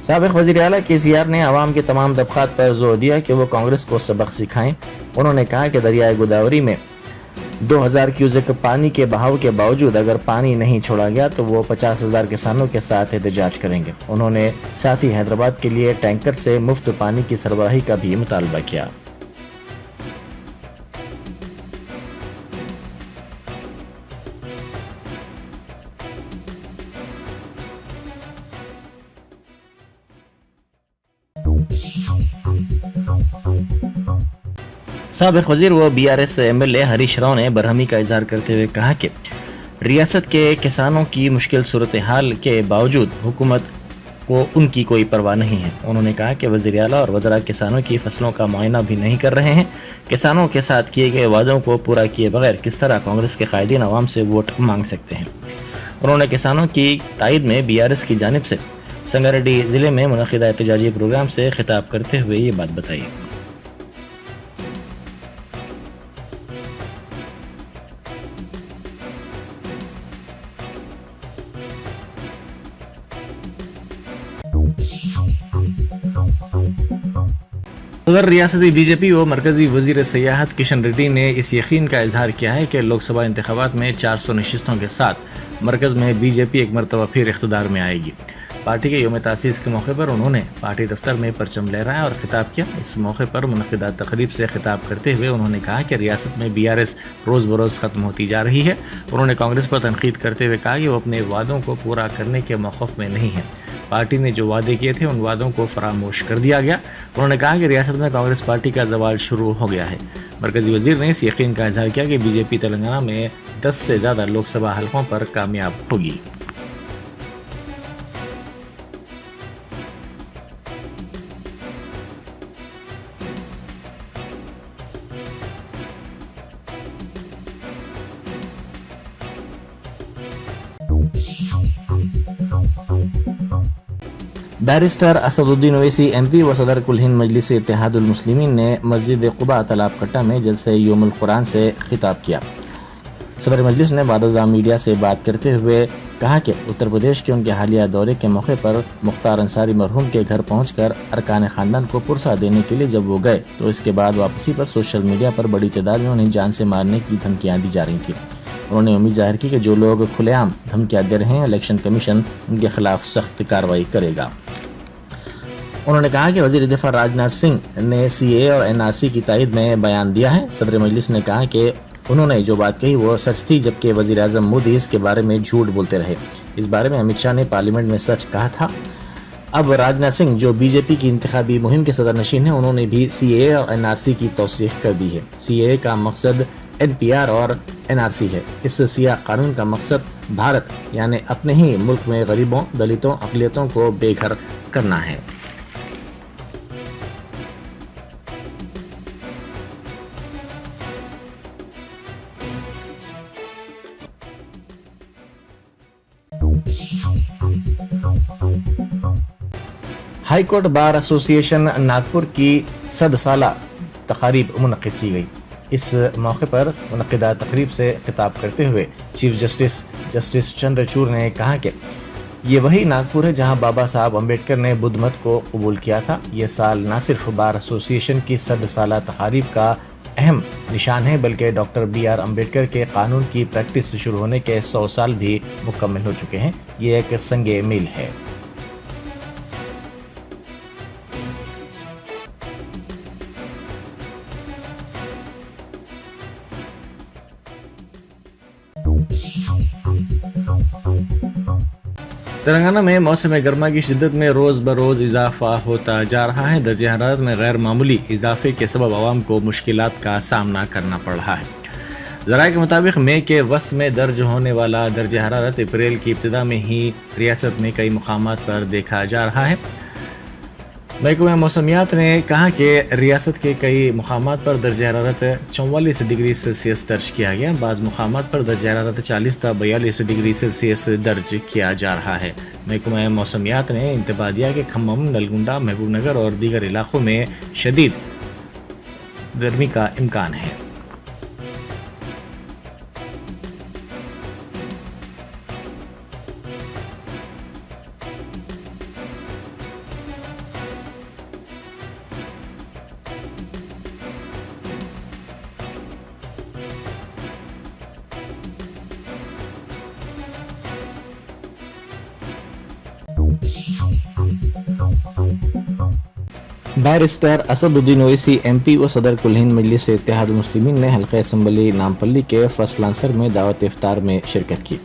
साबिक वज़ीर आला KCR ने अवाम के तमाम तबक़ात पर जोर दिया कि वो कांग्रेस को सबक सिखाएं। उन्होंने कहा कि दरियाए गोदावरी में 2000 क्यूसेक पानी के बहाव के बावजूद अगर पानी नहीं छोड़ा गया तो वो 50,000 किसानों के साथ एहतजाज करेंगे। उन्होंने साथ ही हैदराबाद के लिए टैंकर से मुफ्त पानी की सरबराही का भी मुतालबा किया। साबिक वज़ीर व BRS MLA हरीश राव ने बरहमी का इजहार करते हुए कहा कि रियासत के किसानों की मुश्किल सूरत हाल के बावजूद हुकूमत को उनकी कोई परवाह नहीं है। उन्होंने कहा कि वज़ीर आला और वज़रा किसानों की फसलों का मुआयना भी नहीं कर रहे हैं। किसानों के साथ किए गए वादों को पूरा किए बगैर किस तरह कांग्रेस के कायदीन अवाम से वोट मांग सकते हैं। उन्होंने किसानों की तायद में BRS की जानिब से संगारेड्डी जिले में मुनक़िदा एहतजाजी प्रोग्राम से खिताब करते हुए ये बात बताई। उधर रियासती BJP व मरकजी वजीर सियाहत किशन रेड्डी ने इस यकीन का इजहार किया है कि लोकसभा इंतखाबात में 400 नशिस्तों के साथ मरकज में BJP एक मरतबा फिर इख्तिदार में आएगी। पार्टी के यौम तासीस के मौके पर उन्होंने पार्टी दफ्तर में परचम लहराया और खिताब किया। इस मौके पर मुनक़िदा तकरीब से खिताब करते हुए उन्होंने कहा कि रियासत में BRS रोज़ बरोज़ ख़त्म होती जा रही है। उन्होंने कांग्रेस पर तनकीद करते हुए कहा कि वो अपने वादों को पूरा करने के मौक़िफ़ में नहीं है। पार्टी ने जो वादे किए थे उन वादों को फरामोश कर दिया गया। उन्होंने कहा कि रियासत में कांग्रेस पार्टी का ज़वाल शुरू हो गया है। मरकजी वज़ीर ने इस यकीन का इजहार किया कि BJP तेलंगाना में 10 से ज़्यादा लोकसभा हलकों पर कामयाब होगी। बैरिस्टर असदुद्दीन ओवैसी MP व सदर कुल हिंद मजलिस इत्तेहादुल मुस्लिमीन ने मस्जिद क़ुबा तालाब कट्टा में जलसे यौमुल कुरान से खिताब किया। सदर मजलिस ने बादशाह मीडिया से बात करते हुए कहा कि उत्तर प्रदेश के उनके हालिया दौरे के मौके पर मुख्तार अंसारी मरहूम के घर पहुंचकर अरकान ख़ानदान को पुरसा देने के लिए जब वो गए तो इसके बाद वापसी पर सोशल मीडिया पर बड़ी तादाद में उन्हें जान से मारने की धमकियाँ दी जा रही थी। उन्होंने उम्मीद जाहिर की कि जो लोग खुलेआम धमकियाँ दे रहे हैं इलेक्शन कमीशन उनके खिलाफ सख्त कार्रवाई करेगा। उन्होंने कहा कि वज़ीर दिफा राजनाथ सिंह ने CAA और NRC की तायद में बयान दिया है। सदर मजलिस ने कहा कि उन्होंने जो बात कही वो सच थी, जबकि वज़ीर आज़म मोदी इसके बारे में झूठ बोलते रहे। इस बारे में अमित शाह ने पार्लियामेंट में सच कहा था। अब राजनाथ सिंह जो BJP की इंतखाबी मुहिम के सदर नशीन हैं उन्होंने भी CAA और NRC की तौसीक़ कर दी है। CAA का मकसद NPR और NRC है। इस सियाह कानून का मकसद भारत यानी अपने ही मुल्क में गरीबों, दलितों, अक़लियतों को बेघर करना है। High court bar association Nagpur की 100 साला तकारीब मुनक़िद की गई। इस मौके पर मुनक़िदा तकरीब से खिताब करते हुए चीफ जस्टिस चंद्रचूड़ ने कहा कि ये वही नागपुर है जहां बाबा साहब अम्बेडकर ने बुद्ध मत को कबूल किया था। ये साल न सिर्फ बार एसोसिएशन की 100 साला तकारीब का अहम निशान है बल्कि डॉक्टर BR अम्बेडकर के कानून की प्रैक्टिस शुरू होने के 100 साल भी मुकम्मल हो चुके हैं। ये एक संगे मील है। तेलंगाना में मौसम गर्मा की शिद्दत में रोज़ बरोज़ इजाफा होता जा रहा है। दर्जे हरारत में गैर मामूली इजाफे के सबब आवाम को मुश्किलात का सामना करना पड़ रहा है। ज़राए के मुताबिक मई के वस्त में दर्ज होने वाला दर्जे हरारत अप्रैल की इब्तिदा में ही रियासत में कई मुकामात पर देखा जा रहा है। महकमा मौसमियात ने कहा कि रियासत के कई मुकामात पर दर्जा हरारत 44 डिग्री सेल्सियस दर्ज किया गया। बाज़ मुकामात पर दर्जा हरारत 40 से 42 डिग्री सेल्सियस दर्ज किया जा रहा है। महकमा मौसमियात ने इंतबाह दिया कि खम्मम, नलगुंडा, महबूबनगर और दीगर इलाकों में शदीद गर्मी का इम्कान है। बैरिस्टर असदुद्दीन ओवैसी MP व सदर कुल हिंद मजलिस इत्तेहादुल मुस्लिमीन ने हल्का असम्बली नामपल्ली के फर्स्ट लांसर में दावत इफ्तार में शिरकत की।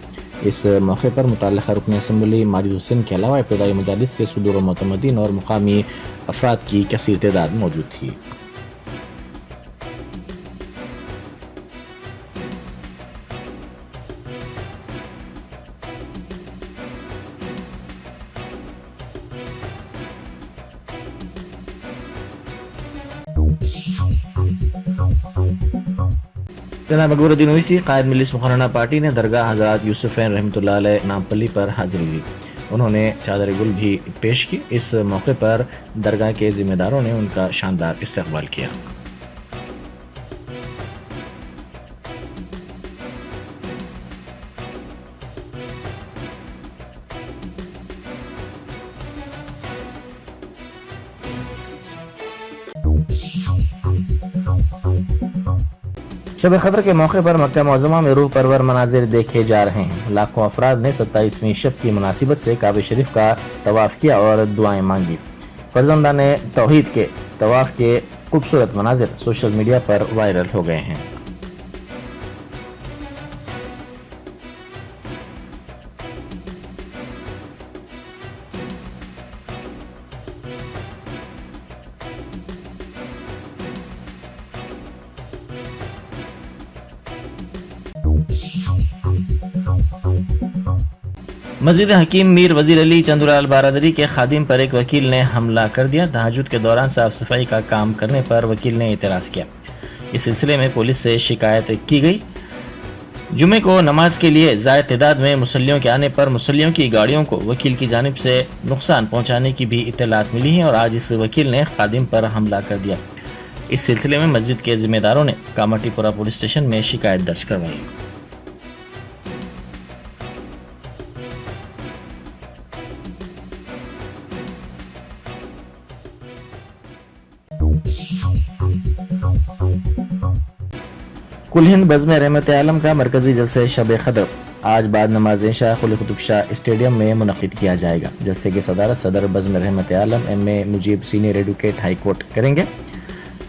इस मौके पर मुतल्लिक़ा रुकन असम्बली माजिद हुसैन के अलावा इब्तदाई मजालिस के सुदूर व मुतमद्दीन और मुकामी अफराद की कसीर तादाद मौजूद थी। जनाब अकबरुद्दीन ओवैसी क़ायद मजलिस मुक़र्रना पार्टी ने दरगाह हज़रत यूसुफ़ैन रहमतुल्लाह अलैह नामपल्ली पर हाज़िरी दी। उन्होंने चादर गुल भी पेश की। इस मौके पर दरगाह के ज़िम्मेदारों ने उनका शानदार इस्तक़बाल किया। शब क़द्र के मौके पर मक्का मुअज़्ज़मा में रूह परवर मनाजिर देखे जा रहे हैं। लाखों अफराद ने 27वीं शब की मुनासिबत से काबा शरीफ का तवाफ़ किया और दुआएं मांगी। फर्जंदान तौहीद के तवाफ़ के खूबसूरत मनाजिर सोशल मीडिया पर वायरल हो गए हैं। मस्जिद हकीम मीर वजीर अली चंदुलाल बारादरी के खादिम पर एक वकील ने हमला कर दिया। तहज्जुद के दौरान साफ सफाई का काम करने पर वकील ने एतराज़ किया। इस सिलसिले में पुलिस से शिकायत की गई। जुमे को नमाज के लिए ज़ायद तादाद में मुसल्लियों के आने पर मुसल्लियों की गाड़ियों को वकील की जानिब से नुकसान पहुँचाने की भी इत्तलात मिली है और आज इस वकील ने खादिम पर हमला कर दिया। इस सिलसिले में मस्जिद के जिम्मेदारों ने कामाटीपुरा पुलिस स्टेशन में शिकायत दर्ज करवाई। कुल हिंद बज़्म रहमत आलम का मरकजी जलसे शब क़द्र आज बाद नमाज इशा कुली कुतुब शाह स्टेडियम में मुनक़िद किया जाएगा। जलसे की सदारत सदर बज़्म रहमत आलम M.A. Mujeeb senior advocate high court करेंगे।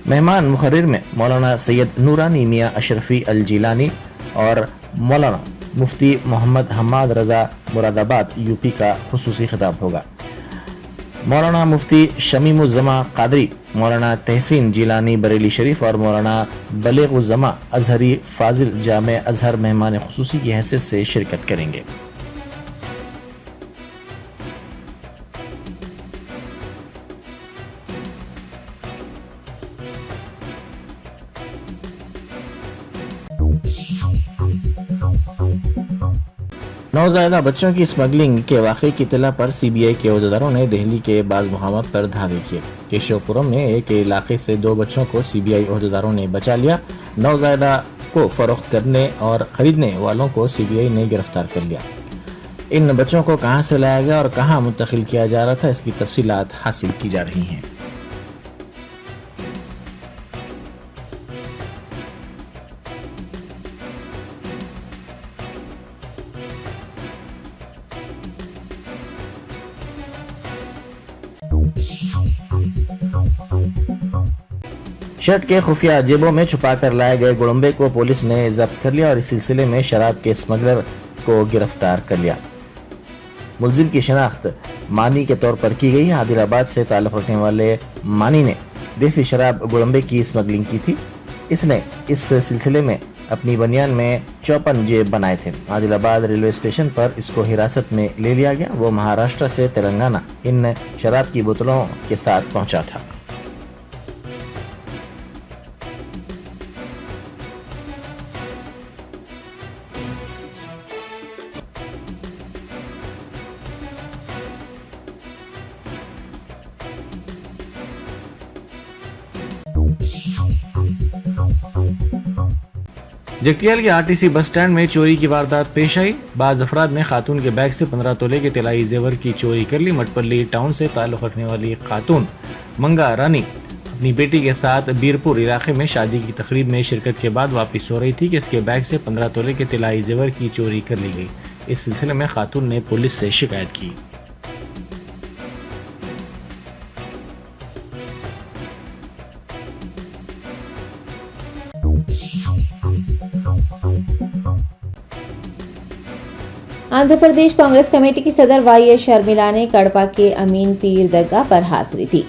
मेहमान मुखर्रिर में मौलाना सैयद नूरानी मियाँ अशरफी अल जीलानी और मौलाना मुफ्ती मोहम्मद हम्माद रज़ा मुरादाबाद UP का खुसूसी खिताब होगा। मौलाना मुफ्ती शमीमुज़्ज़मा क़ादरी, मौलाना तहसीन जीलानी बरेली शरीफ और मौलाना बलेगुज़्ज़मा अज़हरी फ़ाज़िल जामे अज़हर मेहमान खुसूसी की हैसियत से शिरकत करेंगे। नौज़ायदा बच्चों की स्मगलिंग के वाक़े की इत्तला पर CBI के अहदेदारों ने दिल्ली के बाज़ मुकामात पर धावे किए। केशवपुरम में एक इलाके से 2 बच्चों को CBI अहदेदारों ने बचा लिया। नौज़ायदा को फ़रोख्त करने और ख़रीदने वालों को CBI ने गिरफ्तार कर लिया। इन बच्चों को कहां से लाया गया और कहां मुंतकिल किया जा रहा था, इसकी तफसीलात हासिल की जा रही हैं। शर्ट के खुफिया जेबों में छुपाकर लाए गए गुड़म्बे को पुलिस ने जब्त कर लिया और इस सिलसिले में शराब के स्मगलर को गिरफ्तार कर लिया। मुलजिम की शनाख्त मानी के तौर पर की गई। आदिलाबाद से ताल्लुक़ रखने वाले मानी ने देसी शराब गुड़म्बे की स्मगलिंग की थी। इसने इस सिलसिले में अपनी बनियान में 54 जेब बनाए थे। आदिलाबाद रेलवे स्टेशन पर इसको हिरासत में ले लिया गया। वो महाराष्ट्र से तेलंगाना इन शराब की बोतलों के साथ पहुंचा था। जगतियाल के RTC बस स्टैंड में चोरी की वारदात पेश आई। बाज अफराद ने खातून के बैग से 15 तोले के तिलाई जेवर की चोरी कर ली। मटपल्ली टाउन से ताल्लुक़ रखने वाली खातून मंगा रानी अपनी बेटी के साथ बीरपुर इलाके में शादी की तकरीब में शिरकत के बाद वापस हो रही थी कि इसके बैग से 15 तोले के तिलाई जेवर की चोरी कर ली गई। इस सिलसिले में खातून ने पुलिस से शिकायत की। आंध्र प्रदेश कांग्रेस कमेटी की सदर वाईएस शर्मिला ने कड़पा के अमीन पीर दरगाह पर हाजिरी दी।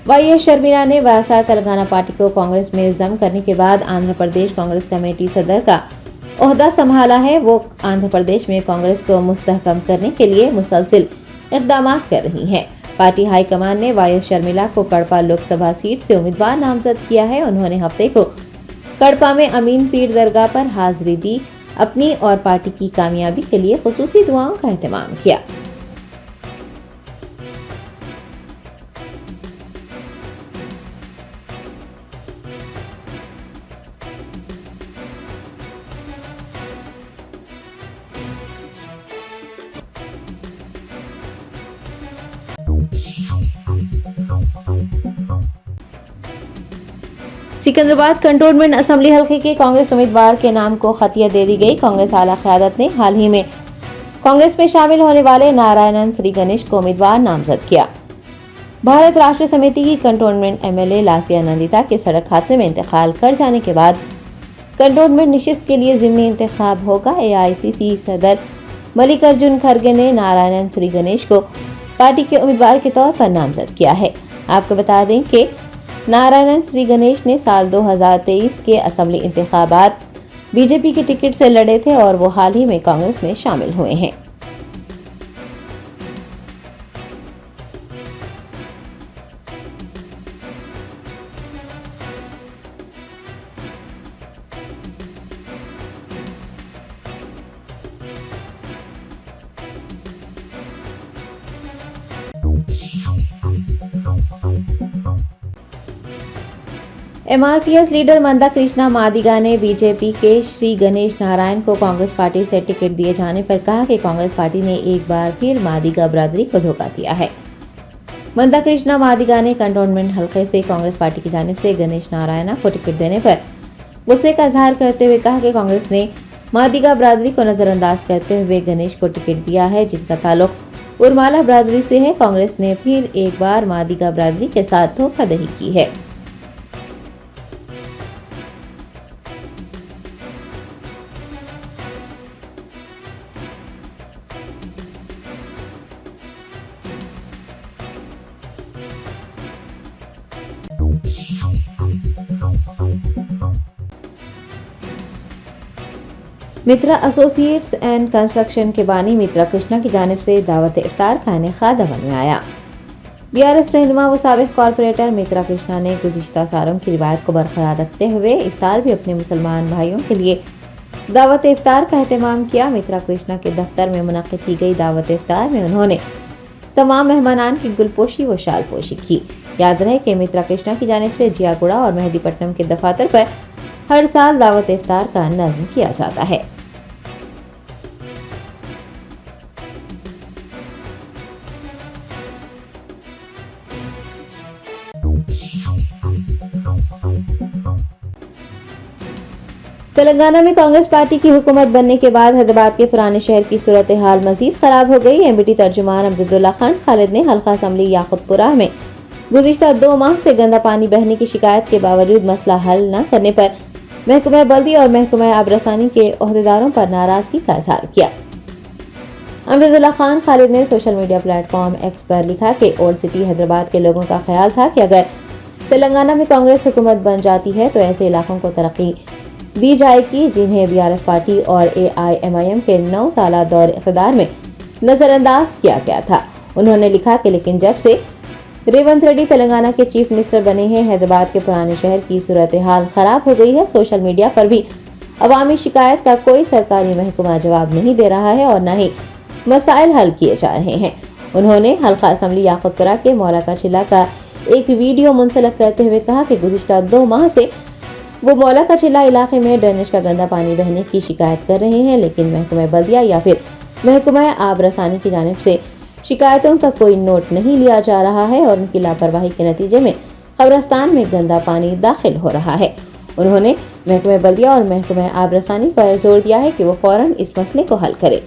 वाईएस शर्मिला ने वायएसआर तेलंगाना पार्टी को कांग्रेस में जम करने के बाद आंध्र प्रदेश कांग्रेस कमेटी सदर का ओहदा संभाला है। वो आंध्र प्रदेश में कांग्रेस को मुस्तहकम करने के लिए मुसलसिल इक़दाम कर रही है। पार्टी हाईकमान ने वाईएस शर्मिला को कड़पा लोकसभा सीट से उम्मीदवार नामजद किया है। उन्होंने हफ्ते को कड़पा में अमीन पीर दरगाह पर हाजिरी दी, अपनी और पार्टी की कामयाबी के लिए खुसूसी दुआओं का एहतमाम किया। सिकंदराबाद कंटोनमेंट असेंबली हलके के कांग्रेस उम्मीदवार के नाम को खतिया दे दी गई। कांग्रेस आला क़यादत ने हाल ही में कांग्रेस में शामिल होने वाले नारायणन श्री गणेश को उम्मीदवार नामजद किया। भारत राष्ट्र समिति की कंटोनमेंट एमएलए लासिया नंदिता के सड़क हादसे में इंतकाल कर जाने के बाद कंटोनमेंट निशिस्त के लिए ज़िमनी इंतखाब होगा। एआईसीसी सदर मल्लिकार्जुन खड़गे ने नारायणन श्री गणेश को पार्टी के उम्मीदवार के तौर पर नामजद किया है। आपको बता दें कि नारायणन श्री गणेश ने साल 2023 के असेंबली इंतखाबात बीजेपी के टिकट से लड़े थे और वो हाल ही में कांग्रेस में शामिल हुए हैं। एमआरपीएस लीडर मंदा कृष्णा मादिगा ने बीजेपी के श्री गणेश नारायण को कांग्रेस पार्टी से टिकट दिए जाने पर कहा कि कांग्रेस पार्टी ने एक बार फिर मादिगा बरादरी को धोखा दिया है। मंदा कृष्णा मादिगा ने कंटोनमेंट हलके से कांग्रेस पार्टी की जानिब से गणेश नारायण को टिकट देने पर गुस्से का इजहार करते हुए कहा कि कांग्रेस ने मादिगा बरादरी को नजरअंदाज करते हुए गणेश को टिकट दिया है, जिनका ताल्लुक उर्माला बरादरी से है। कांग्रेस ने फिर एक बार मादिगा बरादरी के साथ धोखाधड़ी की है। मित्रा एसोसिएट्स एंड कंस्ट्रक्शन के बानी मित्रा कृष्णा की जानिब से दावत इफ्तार खाने खादमन में आया। बीआरएस रहनुमा व साबिक कॉरपोरेटर मित्रा कृष्णा ने गुज़िश्ता सालों की रिवायत को बरकरार रखते हुए इस साल भी अपने मुसलमान भाइयों के लिए दावत इफ्तार का एहतमाम किया। मित्रा कृष्णा के दफ्तर में मुनक्किद की गई दावत इफ्तार में उन्होंने तमाम मेहमानान की गुलपोशी व शालपोशी की। याद रहे कि मित्रा कृष्णा की जानिब से जियागुड़ा और मेहदीपट्टनम के दफातर पर हर साल दावत इफ्तार का नज़्म किया जाता है। तेलंगाना में कांग्रेस पार्टी की हुकूमत बनने के बाद हैदराबाद के पुराने शहर की सूरत हाल मजीद खराब हो गई। एमबीटी तर्जुमान अब्दुल्ला खान खालिद ने हल्का असम्बली याकूतपुरा में गुज़िश्ता 2 माह से गंदा पानी बहने की शिकायत के बावजूद मसला हल न करने पर महकमा बल्दी और महकमा आबरसानी के ओहदेदारों पर नाराजगी का इजहार किया। अब्दुल्ला खान खालिद ने सोशल मीडिया प्लेटफॉर्म एक्स पर लिखा कि ओल्ड सिटी हैदराबाद के लोगों का ख्याल था कि अगर तेलंगाना में कांग्रेस हुकूमत बन जाती है तो ऐसे इलाकों को तरक्की दी जाएगी जिन्हें बीआरएस पार्टी और एआईएमआईएम के 9 साला दौर इक़्तिदार में नजरअंदाज किया गया था। उन्होंने लिखा कि लेकिन जब से रेवंत रेड्डी तेलंगाना के चीफ मिनिस्टर बने हैं, हैदराबाद के पुराने शहर की सूरत हाल खराब हो गई है। सोशल मीडिया पर भी अवामी शिकायत का कोई सरकारी महकमा जवाब नहीं दे रहा है और न ही मसाइल हल किए जा रहे हैं। उन्होंने हल्का असम्बली याकूतपुरा के मौलाका चिल्ला का एक वीडियो मुंसलिक करते हुए कहा कि गुज़िश्ता 2 माह से वो मौलाका चिल्ला इलाके में ड्रेनेज का गंदा पानी बहने की शिकायत कर रहे हैं, लेकिन महकमा बल्दिया या फिर महकमा आबरसानी की जानिब से शिकायतों का कोई नोट नहीं लिया जा रहा है और उनकी लापरवाही के नतीजे में कब्रिस्तान में गंदा पानी दाखिल हो रहा है। उन्होंने महकमा बल्दिया और महकमा आबरसानी पर जोर दिया है कि वो फौरन इस मसले को हल करे।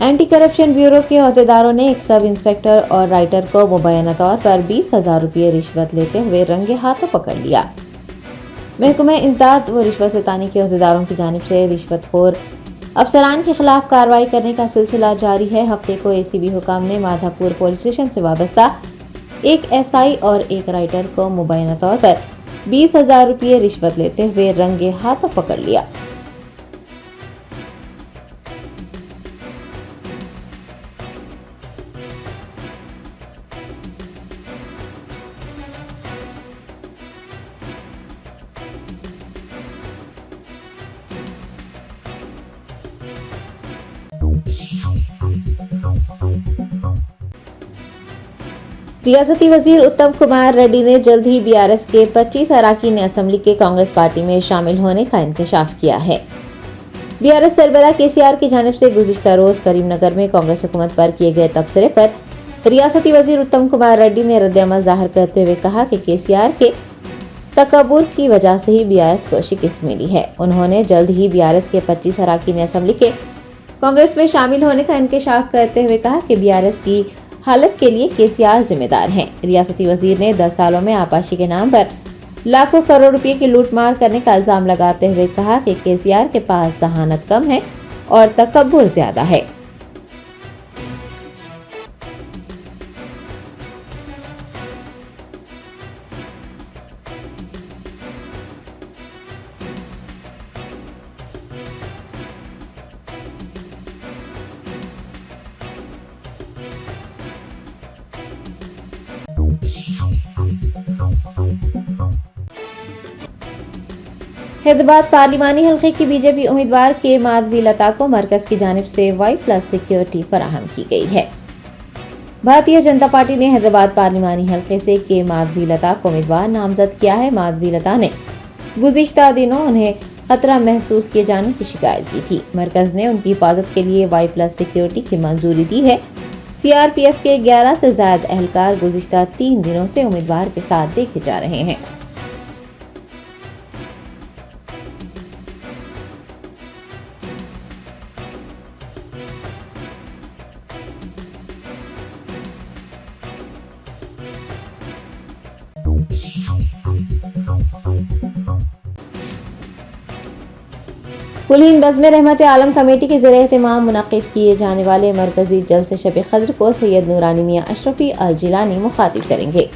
एंटी करप्शन ब्यूरो के अहदेदारों ने एक सब इंस्पेक्टर और राइटर को मुबैना तौर पर 20,000 रुपये रिश्वत लेते हुए रंगे हाथों पकड़ लिया। महकमा इंसदाद व रिश्वत सतानी के अहदेदारों की जानिब से रिश्वतखोर अफसरान के खिलाफ कार्रवाई करने का सिलसिला जारी है। हफ्ते को एसीबी हुकाम ने माधापुर पुलिस स्टेशन से वाबस्ता एक एसआई और एक राइटर को मुबैना तौर पर 20,000 रुपये रिश्वत लेते हुए रंगे हाथों पकड़ लिया। रियासती वजीर उत्तम कुमार रेड्डी ने जल्द ही बीआरएस के 25 अरकान असम्बली के कांग्रेस पार्टी में शामिल होने का इंकशाफ किया है। बीआरएस सरबराह केसीआर की जानिब से गुज़िश्ता रोज करीमनगर में कांग्रेस हुकूमत पर किए गए तबसरे पर रियासती वजीर उत्तम कुमार रेड्डी ने रद्द-ए-अमल जाहिर करते हुए कहा कि केसीआर के तकब्बुर की वजह से ही बीआरएस को शिकस्त मिली है। उन्होंने जल्द ही बीआरएस के 25 अरकान असम्बली के कांग्रेस में शामिल होने का इंकशाफ करते हुए कहा कि बीआरएस की हालत के लिए केसीआर जिम्मेदार हैं। रियासती वजीर ने 10 सालों में आपाशी के नाम पर लाखों करोड़ रुपए की लूटमार करने का इल्जाम लगाते हुए कहा कि केसीआर के पास जहानत कम है और तकब्बुर ज्यादा है। हैदराबाद पार्लिमानी हल्के की बीजेपी उम्मीदवार के माधवी लता को मरकज की जानिब से Y+ सिक्योरिटी फराहम की गई है। भारतीय जनता पार्टी ने हैदराबाद पार्लिमानी हल्के से के माधवी लता को उम्मीदवार नामजद किया है। माधवी लता ने गुज़िश्ता दिनों उन्हें खतरा महसूस किए जाने की शिकायत की थी। मरकज ने उनकी हिफाजत के लिए Y+ सिक्योरिटी की मंजूरी दी है। सीआरपीएफ के 11 से ज्यादा एहलकार गुज़िश्ता 3 दिनों से उम्मीदवार के साथ देखे जा रहे हैं। कुलहीन बज़्म रहमत आलम कमेटी के ज़रिए एहतमाम मुनक़्क़िद किए जाने वाले मरकजी जलसे शब क़द्र को सैयद नूरानी मियां अशरफी अल जिलानी मुखातिब करेंगे।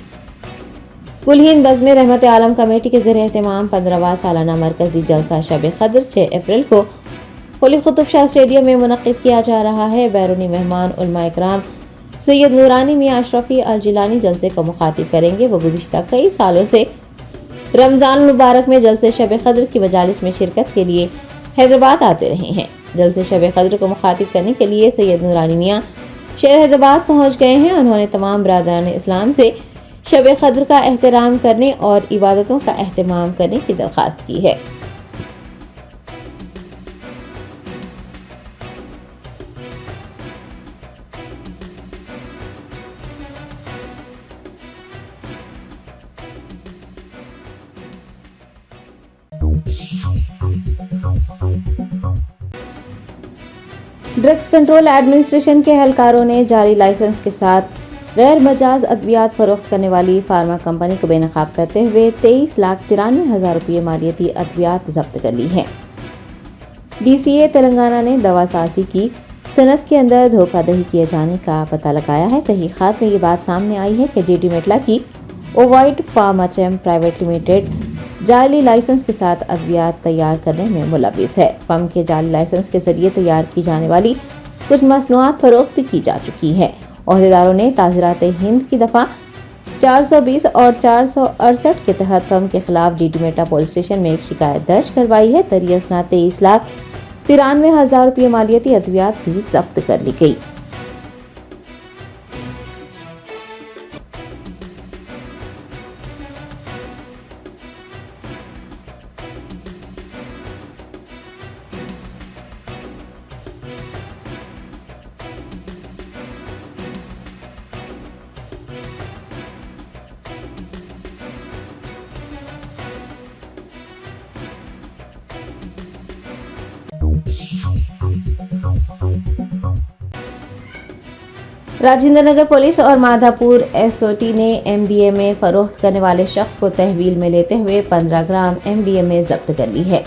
कुलहीन बज़्म रहमत आलम कमेटी के ज़रिए एहतमाम 15वां सालाना मरकजी जलसा शब क़द्र 6 अप्रैल को कुली कुतुब शाह स्टेडियम में मुनक़्क़िद किया जा रहा है। बैरूनी मेहमान उलमा इकराम सैयद नूरानी मियां अशरफी अल जिलानी जलसे को मुखातिब करेंगे। वो गुज़िश्ता कई सालों से रमज़ान मुबारक में जलसे शब क़द्र की मजालिस में शिरकत के लिए हैदराबाद आते रहे हैं। जलसे शब क़द्र को मुखातिब करने के लिए सैयद नूरानी मियां शहर हैदराबाद पहुंच गए हैं। उन्होंने तमाम बरादरान इस्लाम से शब क़द्र का एहतराम करने और इबादतों का एहतमाम करने की दरख्वास्त की है। ड्रग्स कंट्रोल एडमिनिस्ट्रेशन के एहलकारों ने जाली लाइसेंस के साथ गैर मजाज अद्वियात फरोख्त करने वाली फार्मा कंपनी को बेनकाब करते हुए 23,93,000 रुपये मालियती अद्वियात जब्त कर ली है। डीसीए तेलंगाना ने दवा साजी की सनत के अंदर धोखाधड़ी किए जाने का पता लगाया है। तहकीकात में ये बात सामने आई है कि जेडी मेटला की ओवाइड फार्माचेम प्राइवेट लिमिटेड जाली लाइसेंस के साथ अद्वियात तैयार करने में मुलविस है। फर्म के जाली लाइसेंस के जरिए तैयार की जाने वाली कुछ मसनूआत फरोख्त भी की जा चुकी है। ओहदेदारों ने ताज़रात हिंद की दफ़ा 420 और 468 के तहत फर्म के खिलाफ जीडी मेटा पुलिस स्टेशन में एक शिकायत दर्ज करवाई है। तरियसना 23,93,000 रुपये मालियती अद्वियात भी जब्त कर ली गई। राजेंद्र नगर पुलिस और माधापुर एसओटी ने एमडीएमए फरोख्त करने वाले शख्स को तहवील में लेते हुए 15 ग्राम एमडीएमए जब्त कर ली है।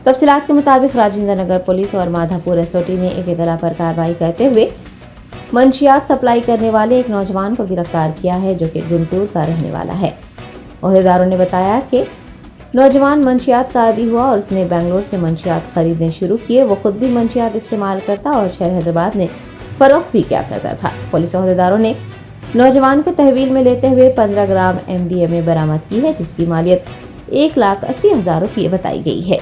तफसीलात के मुताबिक राजेंद्र नगर पुलिस और माधापुर एसओटी ने एक इतला पर कार्रवाई करते हुए मंशियात सप्लाई करने वाले एक नौजवान को गिरफ्तार किया है, जो कि गुंटूर का रहने वाला है। ओहदेदारों ने बताया कि नौजवान मंशियात का आदी हुआ और उसने बेंगलोर से मंशियात खरीदने शुरू किए। वो खुद भी मंशियात इस्तेमाल करता और शहर हैदराबाद में फरोख्त भी किया करता था। पुलिस ओहदेदारों ने नौजवान को तहवील में लेते हुए 15 ग्राम एमडीएमए बरामद की है, जिसकी मालियत 1,80,000 रुपये बताई गई है।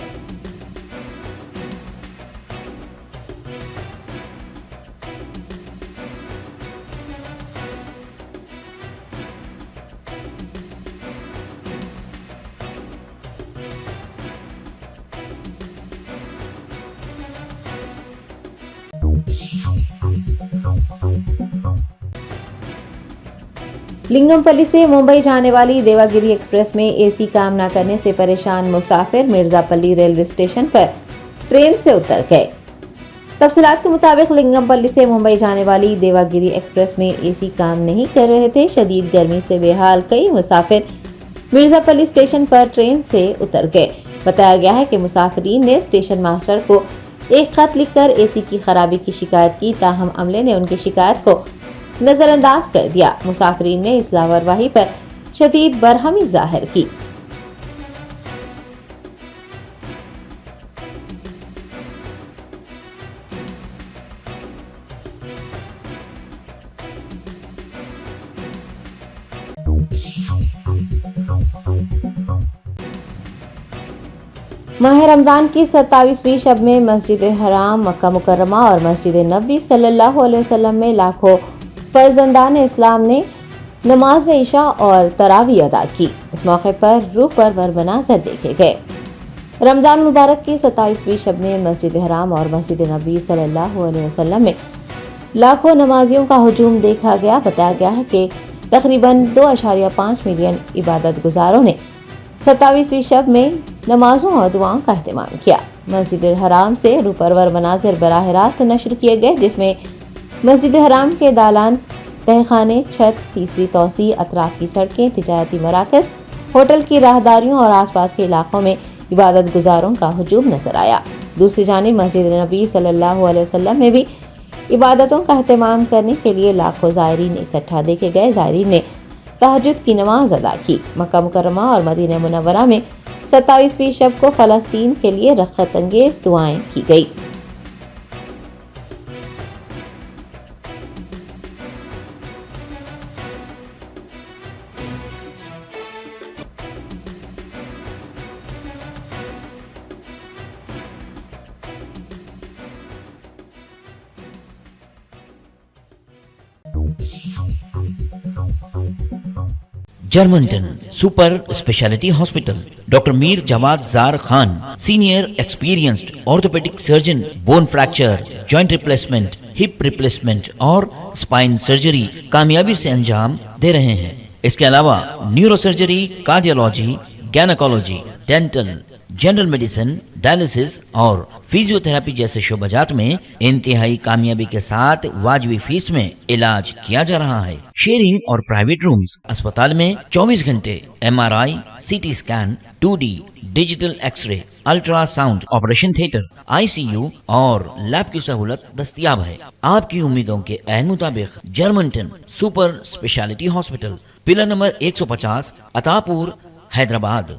लिंगमपल्ली से मुंबई जाने वाली देवागिरी एक्सप्रेस में एसी काम न करने से परेशान मुसाफिर मिर्जापल्ली रेलवे स्टेशन पर ट्रेन से उतर गए। तफसीलात के मुताबिक लिंगमपल्ली से मुंबई जाने वाली देवागिरी एक्सप्रेस में एसी काम नहीं कर रहे थे। शदीद गर्मी से बेहाल कई मुसाफिर मिर्जापल्ली स्टेशन पर ट्रेन से उतर गए। बताया गया है कि मुसाफिरीन ने स्टेशन मास्टर को एक खत लिखकर एसी की खराबी की शिकायत की, ताहम अमले ने उनकी शिकायत को नजरअंदाज कर दिया। मुसाफिरीन ने इस लापरवाही पर शदीद बरहमी जाहिर की। माह रमजान की 27वीं शब में मस्जिद हराम, मक्का मुकर्रमा और मस्जिद नबी सल्लल्लाहु अलैहि वसल्लम में लाखों फर्जंदान इस्लाम ने नमाज इशा और तरावी अदा की। इस मौके पर रूह परवर मनाज़र देखे गए। रमजान मुबारक की 27वीं शब में मस्जिद हराम और मस्जिद नबी सल्लल्लाहु अलैहि वसल्लम में लाखों नमाजियों का हुजूम देखा गया। बताया गया है कि तकरीबन 2.5 मिलियन इबादत गुजारों ने 27वीं शब में नमाजों और दुआओं का एहतमाम किया। मस्जिद हराम से रूह परवर मनाज़िर बराह रास्त नशर किए गए, जिसमें मस्जिद हराम के दालान, तहखाने, छत, तीसरी तौसी, अतराफ की सड़कें, तिजारती मराकज़, होटल की राहदारियों और आसपास के इलाकों में इबादत गुजारों का हुजूम नजर आया। दूसरी जानिब मस्जिद नबी सल्लल्लाहु अलैहि वसल्लम में भी इबादतों का एहतमाम करने के लिए लाखों ज़ायरीन इकट्ठा देखे गए। ज़ायरीन ने तहज्जुद की नमाज अदा की। मक्का मुकर्रमा और मदीना मुनव्वरा में 27वीं शब को फ़लस्तीन के लिए रख़्क़त अंगेज़ दुआएं की गई। Germanton super speciality hospital, doctor Mir Jawad Jar Khan, senior experienced orthopaedic surgeon, bone fracture, joint replacement, hip replacement और स्पाइन सर्जरी कामयाबी से अंजाम दे रहे हैं। इसके अलावा neuro surgery, cardiology, gynaecology, dental, general medicine, dialysis और फिजियोथेरेपी जैसे शोबाजात में इंतहाई कामयाबी के साथ वाजबी फीस में इलाज किया जा रहा है। शेयरिंग और प्राइवेट रूम्स, अस्पताल में 24 घंटे MRI, CT scan, 2D digital x-ray, ultrasound, operation theatre, ICU और लैब की सहूलत दस्तयाब है। आपकी उम्मीदों के ऐन मुताबिक Germanton super speciality hospital, pillar number 150, Attapur, Hyderabad.